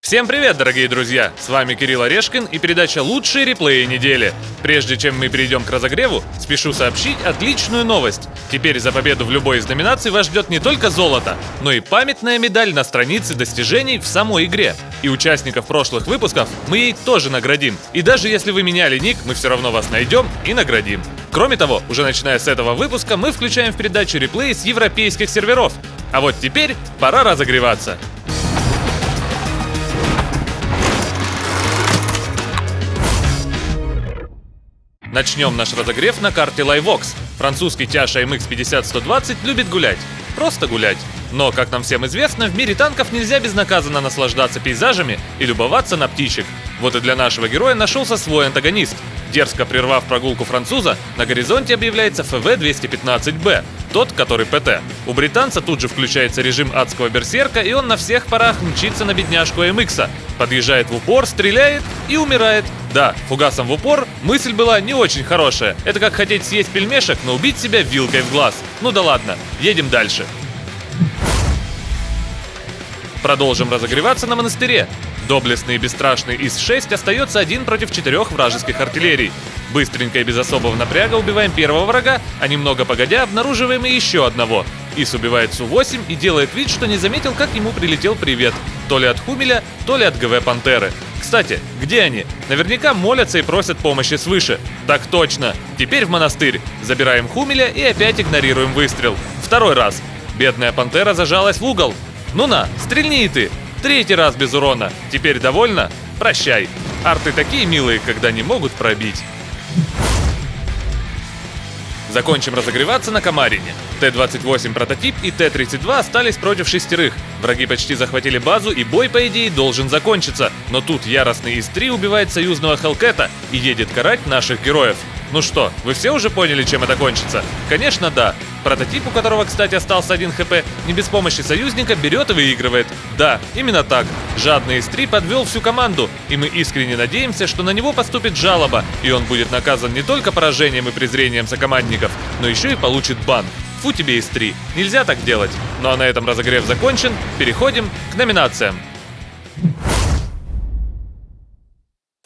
Всем привет, дорогие друзья! С вами Кирилл Орешкин и передача «Лучшие реплеи недели». Прежде чем мы перейдем к разогреву, спешу сообщить отличную новость. Теперь за победу в любой из номинаций вас ждет не только золото, но и памятная медаль на странице достижений в самой игре. И участников прошлых выпусков мы ей тоже наградим. И даже если вы меняли ник, мы все равно вас найдем и наградим. Кроме того, уже начиная с этого выпуска, мы включаем в передачу реплеи с европейских серверов. А вот теперь пора разогреваться. Начнем наш разогрев на карте LiveVox. Французский тяж AMX 50-120 любит гулять. Просто гулять. Но, как нам всем известно, в мире танков нельзя безнаказанно наслаждаться пейзажами и любоваться на птичек. Вот и для нашего героя нашелся свой антагонист. Дерзко прервав прогулку француза, на горизонте объявляется ФВ-215Б, тот, который ПТ. У британца тут же включается режим адского берсерка, и он на всех парах мчится на бедняжку AMX. Подъезжает в упор, стреляет и умирает. Да, фугасом в упор мысль была не очень хорошая. Это как хотеть съесть пельмешек, но убить себя вилкой в глаз. Ну да ладно, едем дальше. Продолжим разогреваться на монастыре. Доблестный и бесстрашный ИС-6 остается один против 4 вражеских артиллерий. Быстренько и без особого напряга убиваем первого врага, а немного погодя обнаруживаем и еще одного. ИС убивает Су-8 и делает вид, что не заметил, как ему прилетел привет. То ли от Хумеля, то ли от ГВ Пантеры. Кстати, где они? Наверняка молятся и просят помощи свыше. Так точно. Теперь в монастырь. Забираем Хумеля и опять игнорируем выстрел. Второй раз. Бедная Пантера зажалась в угол. Ну на, стрельни и ты. Третий раз без урона. Теперь довольна? Прощай. Арты такие милые, когда не могут пробить. Закончим разогреваться на Камарине. Т-28 прототип и Т-32 остались против 6. Враги почти захватили базу, и бой, по идее, должен закончиться. Но тут яростный ИС-3 убивает союзного Хелкета и едет карать наших героев. Ну что, вы все уже поняли, чем это кончится? Конечно, да. Прототип, у которого, кстати, остался 1 хп, не без помощи союзника берет и выигрывает. Да, именно так. Жадный ИС-3 подвел всю команду, и мы искренне надеемся, что на него поступит жалоба, и он будет наказан не только поражением и презрением сокомандников, но еще и получит бан. Фу тебе, ИС-3, нельзя так делать. Ну а на этом разогрев закончен, переходим к номинациям.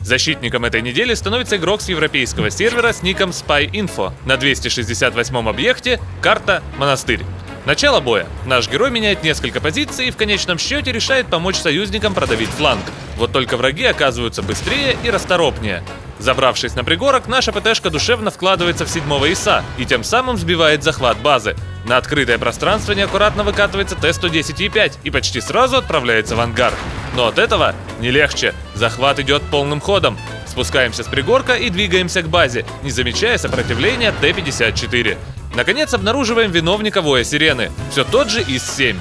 Защитником этой недели становится игрок с европейского сервера с ником SpyInfo. На 268-м объекте карта «Монастырь». Начало боя. Наш герой меняет несколько позиций и в конечном счете решает помочь союзникам продавить фланг. Вот только враги оказываются быстрее и расторопнее. Забравшись на пригорок, наша ПТшка душевно вкладывается в 7-го ИСа и тем самым сбивает захват базы. На открытое пространство неаккуратно выкатывается Т-110Е5 и почти сразу отправляется в ангар. Но от этого не легче. Захват идет полным ходом. Спускаемся с пригорка и двигаемся к базе, не замечая сопротивления Т-54. Наконец обнаруживаем виновника воя сирены. Все тот же ИС-7.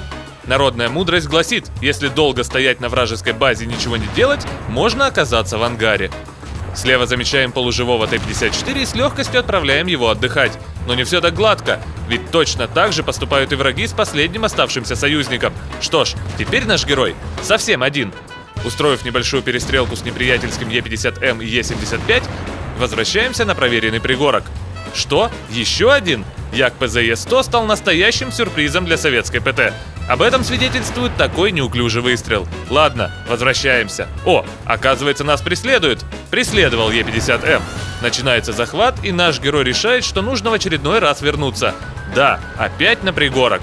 Народная мудрость гласит, если долго стоять на вражеской базе и ничего не делать, можно оказаться в ангаре. Слева замечаем полуживого Т-54 и с легкостью отправляем его отдыхать. Но не все так гладко, ведь точно так же поступают и враги с последним оставшимся союзником. Что ж, теперь наш герой совсем один. Устроив небольшую перестрелку с неприятельским Е-50М и Е-75, возвращаемся на проверенный пригорок. Что? Еще один? Як ПЗ-Е-100 стал настоящим сюрпризом для советской ПТ. Об этом свидетельствует такой неуклюжий выстрел. Ладно, возвращаемся. О, оказывается, нас преследуют. Преследовал Е-50М. Начинается захват, и наш герой решает, что нужно в очередной раз вернуться. Да, опять на пригорок.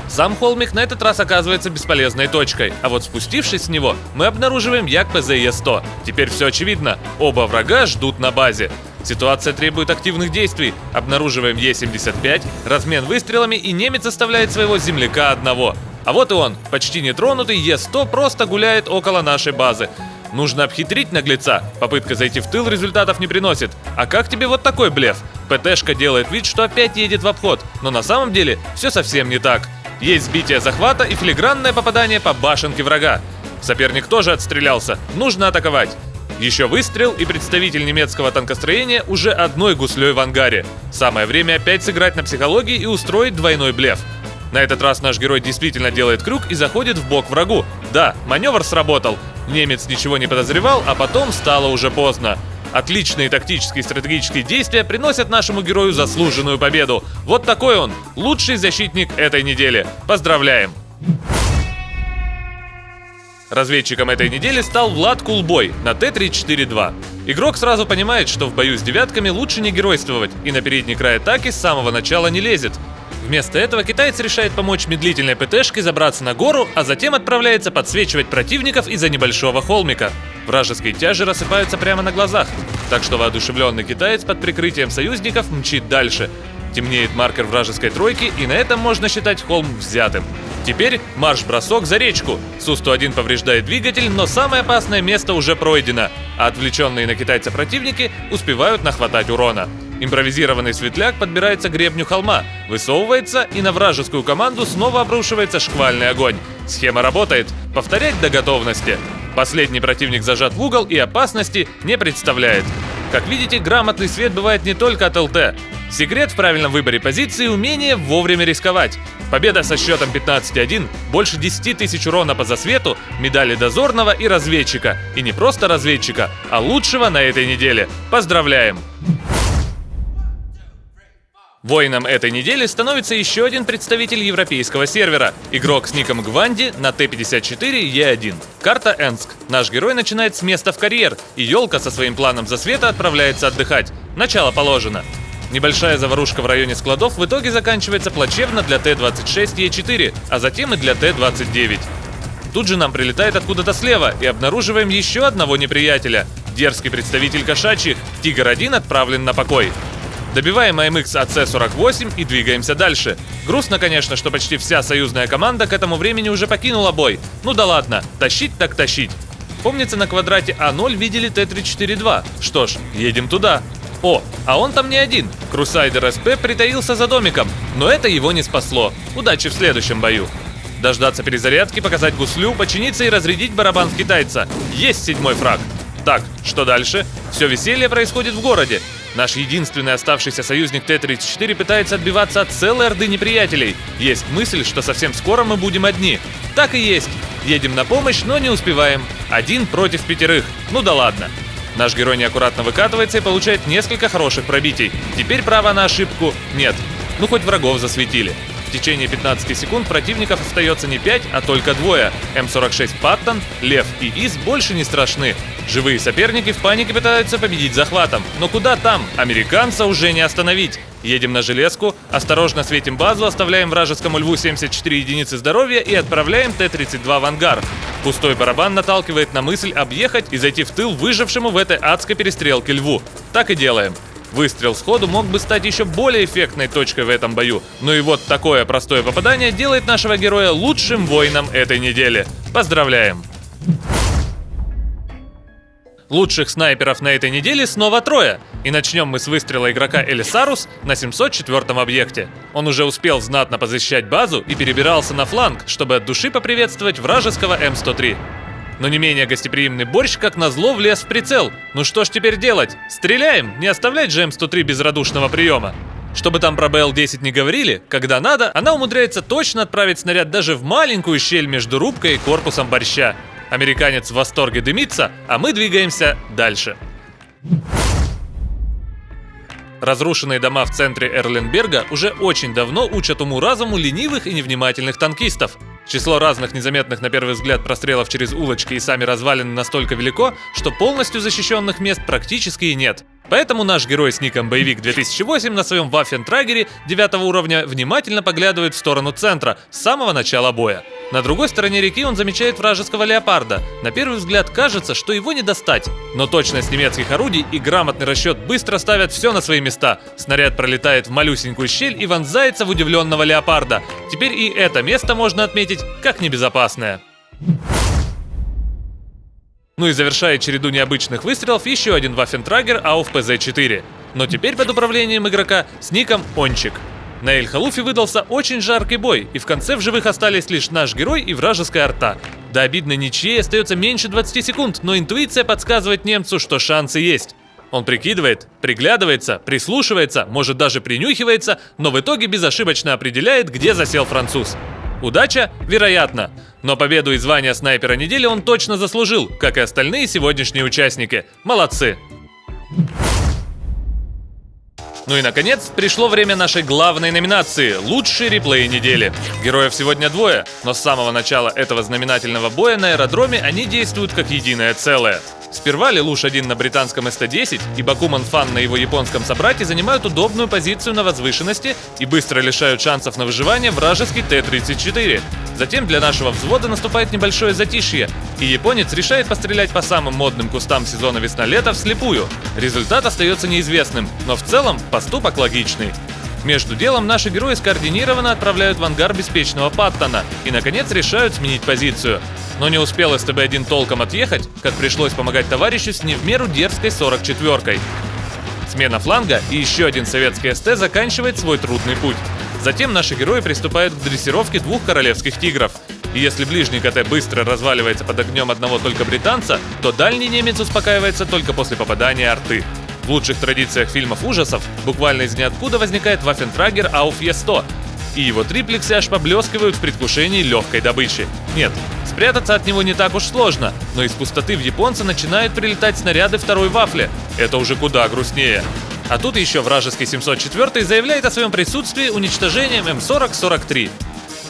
Сам холмик на этот раз оказывается бесполезной точкой, а вот спустившись с него, мы обнаруживаем Як ПЗ-Е-100. Теперь все очевидно, оба врага ждут на базе. Ситуация требует активных действий. Обнаруживаем Е-75, размен выстрелами, и немец оставляет своего земляка одного. А вот и он, почти нетронутый Е-100 просто гуляет около нашей базы. Нужно обхитрить наглеца. Попытка зайти в тыл результатов не приносит. А как тебе вот такой блеф? ПТшка делает вид, что опять едет в обход, но на самом деле все совсем не так. Есть сбитие захвата и филигранное попадание по башенке врага. Соперник тоже отстрелялся. Нужно атаковать. Еще выстрел, и представитель немецкого танкостроения уже одной гуслей в ангаре. Самое время опять сыграть на психологии и устроить двойной блеф. На этот раз наш герой действительно делает крюк и заходит в бок врагу. Да, маневр сработал. Немец ничего не подозревал, а потом стало уже поздно. Отличные тактические и стратегические действия приносят нашему герою заслуженную победу. Вот такой он, лучший защитник этой недели. Поздравляем! Разведчиком этой недели стал Влад Кулбой на Т-34-2. Игрок сразу понимает, что в бою с девятками лучше не геройствовать и на передний край атаки с самого начала не лезет. Вместо этого китаец решает помочь медлительной ПТшке забраться на гору, а затем отправляется подсвечивать противников из-за небольшого холмика. Вражеские тяжи рассыпаются прямо на глазах, так что воодушевленный китаец под прикрытием союзников мчит дальше. Темнеет маркер вражеской тройки, и на этом можно считать холм взятым. Теперь марш-бросок за речку. Су-101 повреждает двигатель, но самое опасное место уже пройдено, а отвлеченные на китайца противники успевают нахватать урона. Импровизированный светляк подбирается к гребню холма, высовывается, и на вражескую команду снова обрушивается шквальный огонь. Схема работает. Повторять до готовности. Последний противник зажат в угол и опасности не представляет. Как видите, грамотный свет бывает не только от ЛТ. Секрет в правильном выборе позиции и умение вовремя рисковать. Победа со счетом 15-1, больше 10 тысяч урона по засвету, медали дозорного и разведчика. И не просто разведчика, а лучшего на этой неделе. Поздравляем! Воином этой недели становится еще один представитель европейского сервера – игрок с ником Гванди на Т-54Е1. Карта Энск. Наш герой начинает с места в карьер, и Ёлка со своим планом засвета отправляется отдыхать. Начало положено. Небольшая заварушка в районе складов в итоге заканчивается плачевно для Т-26Е4, а затем и для Т-29. Тут же нам прилетает откуда-то слева, и обнаруживаем еще одного неприятеля. Дерзкий представитель кошачьих, Тигр-1 отправлен на покой. Добиваем АМХ АЦ-48 и двигаемся дальше. Грустно, конечно, что почти вся союзная команда к этому времени уже покинула бой. Ну да ладно, тащить так тащить. Помнится, на квадрате А0 видели Т-34-2. Что ж, едем туда. О, а он там не один. Крусайдер СП притаился за домиком, но это его не спасло. Удачи в следующем бою. Дождаться перезарядки, показать гуслю, починиться и разрядить барабан с китайца. Есть 7-й фраг. Так, что дальше? Все веселье происходит в городе. Наш единственный оставшийся союзник Т-34 пытается отбиваться от целой орды неприятелей. Есть мысль, что совсем скоро мы будем одни. Так и есть. Едем на помощь, но не успеваем. 1 против 5. Ну да ладно. Наш герой неаккуратно выкатывается и получает несколько хороших пробитий. Теперь права на ошибку нет. Ну хоть врагов засветили. В течение 15 секунд противников остается не 5, а только 2. М46 Паттон, Лев и Из больше не страшны. Живые соперники в панике пытаются победить захватом. Но куда там? Американца уже не остановить. Едем на железку, осторожно светим базу, оставляем вражескому Льву 74 единицы здоровья и отправляем Т-32 в ангар. Пустой барабан наталкивает на мысль объехать и зайти в тыл выжившему в этой адской перестрелке Льву. Так и делаем. Выстрел сходу мог бы стать еще более эффектной точкой в этом бою. Но и вот такое простое попадание делает нашего героя лучшим воином этой недели. Поздравляем! Лучших снайперов на этой неделе снова 3. И начнем мы с выстрела игрока Элисарус на 704-м объекте. Он уже успел знатно позащищать базу и перебирался на фланг, чтобы от души поприветствовать вражеского М103. Но не менее гостеприимный Борщ, как назло, влез в прицел. Ну что ж теперь делать? Стреляем, не оставлять же М103 без радушного приема. Чтобы там про БЛ-10 не говорили, когда надо, она умудряется точно отправить снаряд даже в маленькую щель между рубкой и корпусом Борща. Американец в восторге дымится, а мы двигаемся дальше. Разрушенные дома в центре Эрленберга уже очень давно учат уму-разуму ленивых и невнимательных танкистов. Число разных незаметных на первый взгляд прострелов через улочки и сами развалины настолько велико, что полностью защищенных мест практически и нет. Поэтому наш герой с ником Боевик 2008 на своем Ваффентрагере 9 уровня внимательно поглядывает в сторону центра с самого начала боя. На другой стороне реки он замечает вражеского леопарда. На первый взгляд кажется, что его не достать. Но точность немецких орудий и грамотный расчет быстро ставят все на свои места. Снаряд пролетает в малюсенькую щель и вонзается в удивленного леопарда. Теперь и это место можно отметить как небезопасное. Ну и завершает череду необычных выстрелов еще один Ваффентрагер Ауф ПЗ-4. Но теперь под управлением игрока с ником Ончик. На Эль-Халуфе выдался очень жаркий бой, и в конце в живых остались лишь наш герой и вражеская арта. До обидной ничьей остается меньше 20 секунд, но интуиция подсказывает немцу, что шансы есть. Он прикидывает, приглядывается, прислушивается, может даже принюхивается, но в итоге безошибочно определяет, где засел француз. Удача? Вероятно. Но победу и звание снайпера недели он точно заслужил, как и остальные сегодняшние участники. Молодцы! Ну и наконец, пришло время нашей главной номинации – лучший реплей недели. Героев сегодня двое, но с самого начала этого знаменательного боя на аэродроме они действуют как единое целое. Сперва Лелуш-1 на британском СТ-10 и Бакуман Фан на его японском собрате занимают удобную позицию на возвышенности и быстро лишают шансов на выживание вражеский Т-34. Затем для нашего взвода наступает небольшое затишье, и японец решает пострелять по самым модным кустам сезона весна-лето вслепую. Результат остается неизвестным, но в целом поступок логичный. Между делом наши герои скоординированно отправляют в ангар беспечного Паттона и, наконец, решают сменить позицию. Но не успел СТБ-1 толком отъехать, как пришлось помогать товарищу с не в меру дерзкой 44-кой. Смена фланга и еще один советский СТ заканчивает свой трудный путь. Затем наши герои приступают к дрессировке двух королевских тигров. И если ближний КТ быстро разваливается под огнем одного только британца, то дальний немец успокаивается только после попадания арты. В лучших традициях фильмов ужасов буквально из ниоткуда возникает Waffentrager Auf E100, и его триплексы аж поблескивают в предвкушении легкой добычи. Нет, спрятаться от него не так уж сложно, но из пустоты в японца начинают прилетать снаряды второй вафли. Это уже куда грустнее. А тут еще вражеский 704 заявляет о своем присутствии уничтожением М40-43.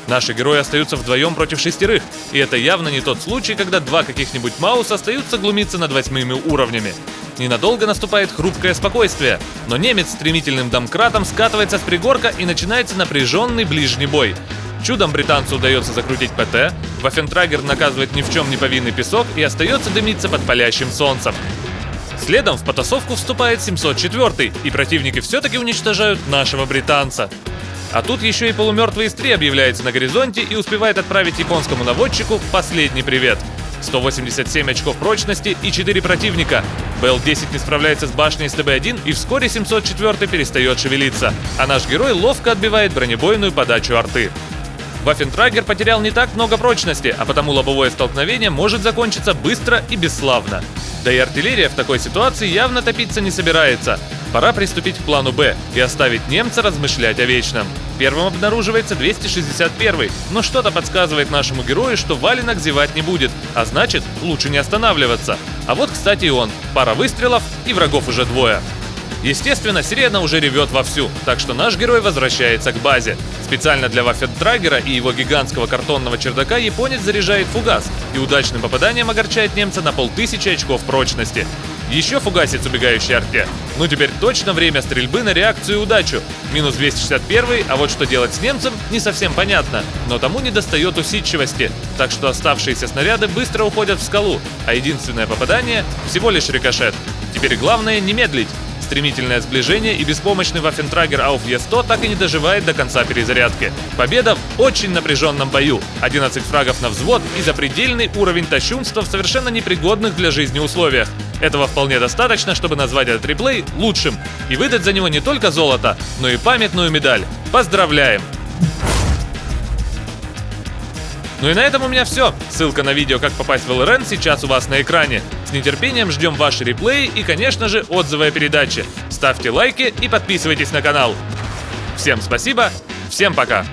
Наши герои остаются вдвоем против шестерых, и это явно не тот случай, когда два каких-нибудь Маус остаются глумиться над 8 уровнями. Ненадолго наступает хрупкое спокойствие, но немец стремительным домкратом скатывается с пригорка и начинается напряженный ближний бой. Чудом британцу удается закрутить ПТ, Waffentrager наказывает ни в чем не повинный песок и остается дымиться под палящим солнцем. Следом в потасовку вступает 704, и противники все-таки уничтожают нашего британца. А тут еще и полумертвый Истри объявляется на горизонте и успевает отправить японскому наводчику последний привет. 187 очков прочности и 4 противника. БЛ-10 не справляется с башней СТБ-1, и вскоре 704 перестает шевелиться, а наш герой ловко отбивает бронебойную подачу арты. Waffentrager потерял не так много прочности, а потому лобовое столкновение может закончиться быстро и бесславно. Да и артиллерия в такой ситуации явно топиться не собирается. Пора приступить к плану «Б» и оставить немца размышлять о вечном. Первым обнаруживается 261, но что-то подсказывает нашему герою, что валенок зевать не будет, а значит, лучше не останавливаться. А вот, кстати, и он. Пара выстрелов, и врагов уже двое. Естественно, сирена уже ревет вовсю, так что наш герой возвращается к базе. Специально для Waffentragera и его гигантского картонного чердака японец заряжает фугас и удачным попаданием огорчает немца на 500 очков прочности. Еще фугасит с убегающей арте. Ну теперь точно время стрельбы на реакцию и удачу. Минус 261, а вот что делать с немцем, не совсем понятно, но тому недостает усидчивости, так что оставшиеся снаряды быстро уходят в скалу, а единственное попадание всего лишь рикошет. Теперь главное не медлить. Стремительное сближение и беспомощный Waffentrager Auf E100 так и не доживает до конца перезарядки. Победа в очень напряженном бою. 11 фрагов на взвод и запредельный уровень тащунства в совершенно непригодных для жизни условиях. Этого вполне достаточно, чтобы назвать этот реплей лучшим и выдать за него не только золото, но и памятную медаль. Поздравляем! Ну и на этом у меня все. Ссылка на видео, как попасть в ЛРН, сейчас у вас на экране. С нетерпением ждем ваши реплеи и, конечно же, отзывы о передаче. Ставьте лайки и подписывайтесь на канал. Всем спасибо, всем пока!